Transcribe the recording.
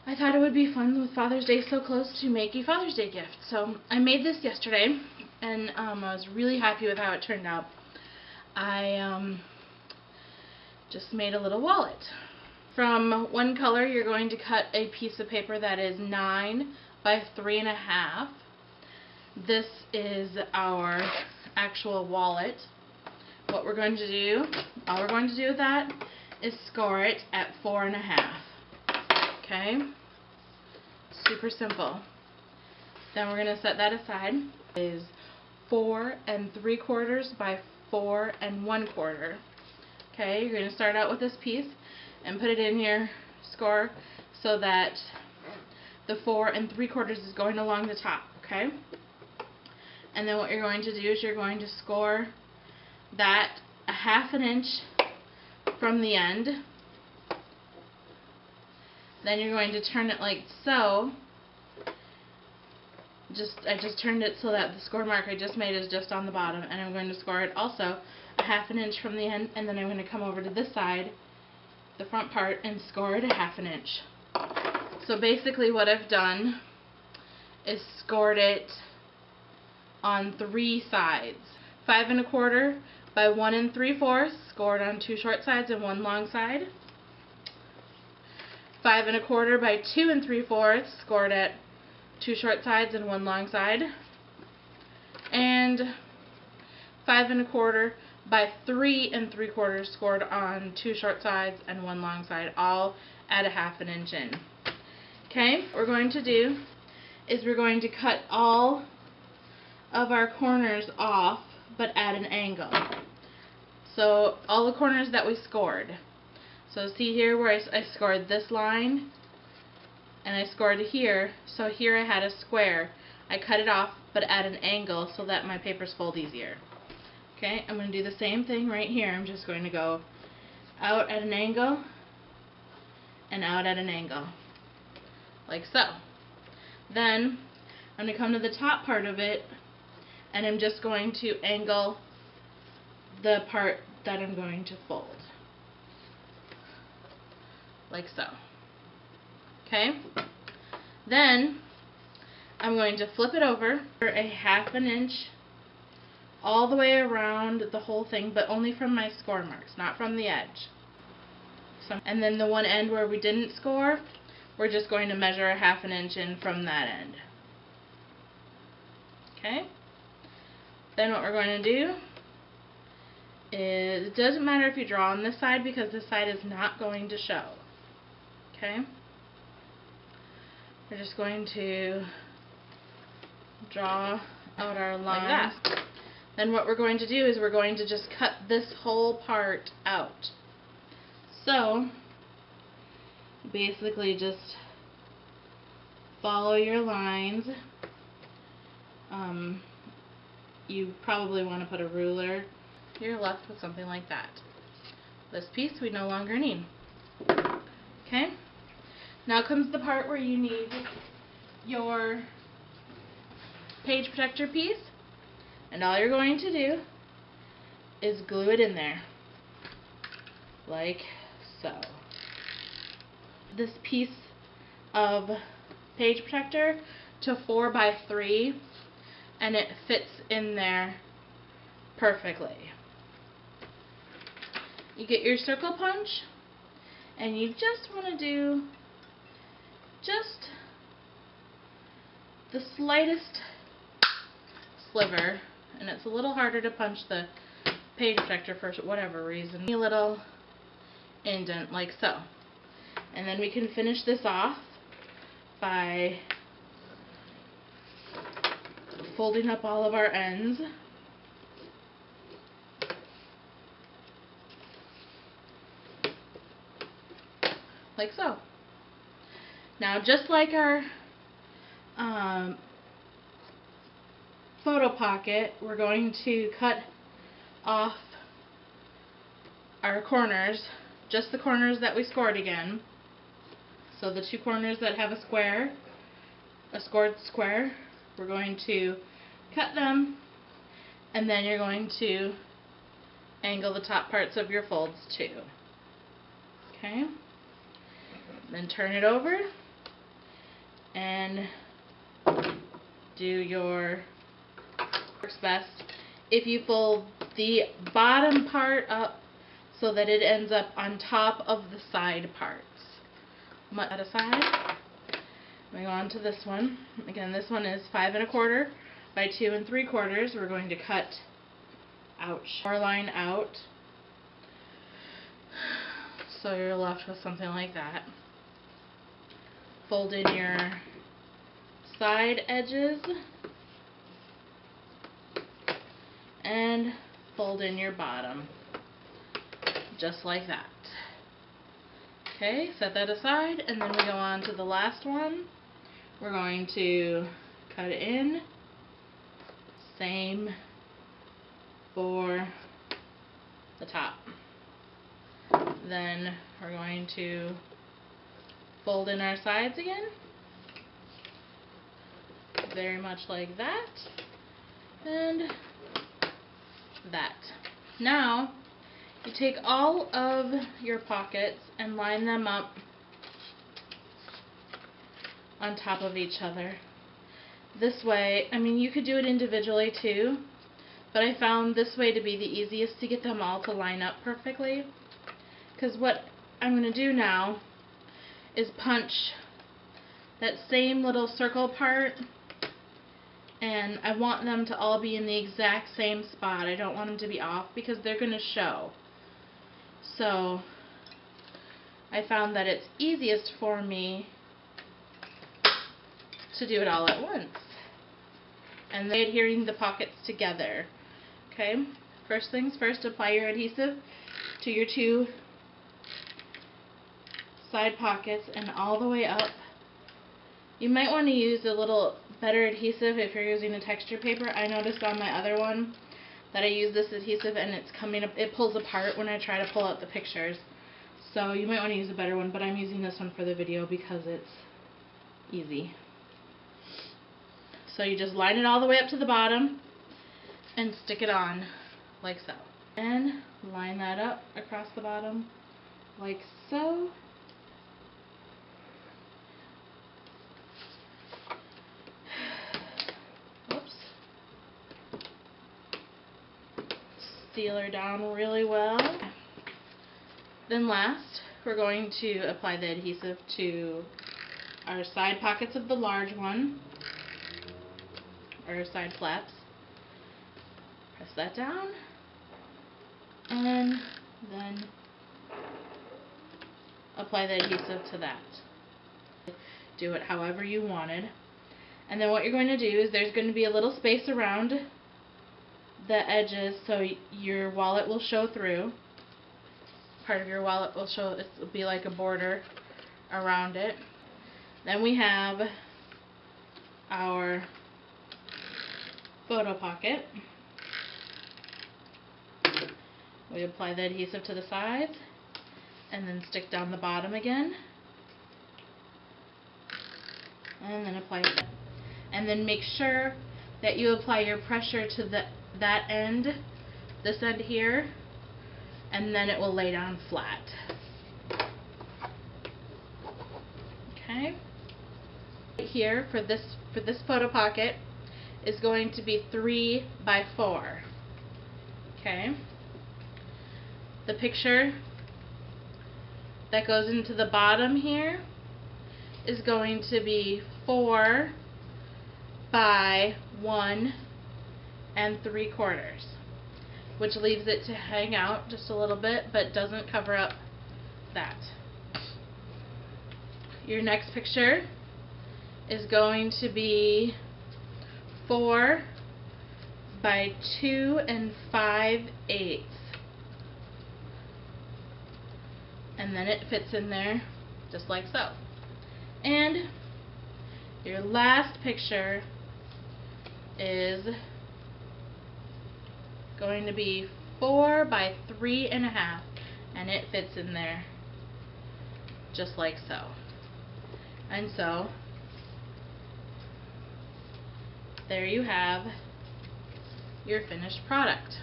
I thought it would be fun with Father's Day so close to make a Father's Day gift. So I made this yesterday, and I was really happy with how it turned out. I just made a little wallet. From one color, you're going to cut a piece of paper that is 9 by 3.5. This is our actual wallet. What we're going to do, all we're going to do with that is score it at 4.5. Okay? Super simple. Then we're going to set that aside. It is 4 3/4 by 4 1/4. Okay, you're going to start out with this piece and put it in your score so that the 4 3/4 is going along the top. Okay? And then what you're going to do is you're going to score that 1/2 inch from the end. Then you're going to turn it like so. I just turned it so that the score mark I just made is just on the bottom, and I'm going to score it also 1/2 inch from the end, and then I'm going to come over to this side, the front part, and score it 1/2 inch. So basically what I've done is scored it on 3 sides. 5 1/4 by 1 3/4, scored on 2 short sides and 1 long side. 5 1/4 by 2 3/4, scored at 2 short sides and 1 long side. And 5 1/4 by 3 3/4, scored on 2 short sides and 1 long side, all at 1/2 inch in. Okay, what we're going to do is we're going to cut all of our corners off, but at an angle. So all the corners that we scored. So see here where I scored this line, and I scored here. So here I had a square. I cut it off, but at an angle so that my papers fold easier. Okay, I'm going to do the same thing right here. I'm just going to go out at an angle and out at an angle, like so. Then I'm going to come to the top part of it, and I'm just going to angle the part that I'm going to fold, like so. Okay? Then I'm going to flip it over for a 1/2 inch all the way around the whole thing, but only from my score marks, not from the edge. And then the one end where we didn't score, we're just going to measure a 1/2 inch in from that end. Okay? Then what we're going to do is, it doesn't matter if you draw on this side because this side is not going to show. Okay? We're just going to draw out our lines. Like that. Then what we're going to do is we're going to just cut this whole part out. So basically just follow your lines. You probably want to put a ruler. You're left with something like that. This piece we no longer need. Okay? Now comes the part where you need your page protector piece, and all you're going to do is glue it in there, like so. This piece of page protector to 4 by 3, and it fits in there perfectly. You get your circle punch, and you just want to do just the slightest sliver, and it's a little harder to punch the page protector for whatever reason. A little indent like so. And then we can finish this off by folding up all of our ends. Like so. Now, just like our photo pocket, we're going to cut off our corners, just the corners that we scored again. So the 2 corners that have a square, a scored square, we're going to cut them, and then you're going to angle the top parts of your folds too. Okay? Then turn it over, and do your works best if you fold the bottom part up so that it ends up on top of the side parts. Put that aside. We go on to this one. Again, this one is 5 1/4 by 2 3/4. We're going to cut our line out, so you're left with something like that. Fold in your side edges and fold in your bottom, just like that. Okay, set that aside, and then we go on to the last one. We're going to cut it in. Same for the top. Then we're going to fold in our sides again, very much like that, and that. Now, you take all of your pockets and line them up on top of each other. This way, I mean, you could do it individually too, but I found this way to be the easiest to get them all to line up perfectly. Because what I'm going to do now is punch that same little circle part, and I want them to all be in the exact same spot. I don't want them to be off because they're going to show. So I found that it's easiest for me to do it all at once, and then adhering the pockets together. Okay, first things first, apply your adhesive to your 2 side pockets and all the way up. You might want to use a little better adhesive if you're using a texture paper. I noticed on my other one that I use this adhesive and it's coming up, it pulls apart when I try to pull out the pictures. So you might want to use a better one, but I'm using this one for the video because it's easy. So you just line it all the way up to the bottom and stick it on like so. And line that up across the bottom like so. Whoops. Seal her down really well. Then last, we're going to apply the adhesive to our side pockets of the large one, or side flaps. Press that down, and then apply the adhesive to that. Do it however you wanted. And then what you're going to do is there's going to be a little space around the edges so your wallet will show through. Part of your wallet will show, it will be like a border around it. Then we have our photo pocket. We apply the adhesive to the sides and then stick down the bottom again, and then apply it. And then make sure that you apply your pressure to that end, this end here, and then it will lay down flat. Okay. Right here for this photo pocket is going to be 3 by 4. Okay. The picture that goes into the bottom here is going to be 4 by 1 3/4, which leaves it to hang out just a little bit but doesn't cover up that. Your next picture is going to be 4 by 2 5/8, and then it fits in there just like so. And your last picture is going to be 4 by 3 1/2, and it fits in there just like so. And so there you have your finished product.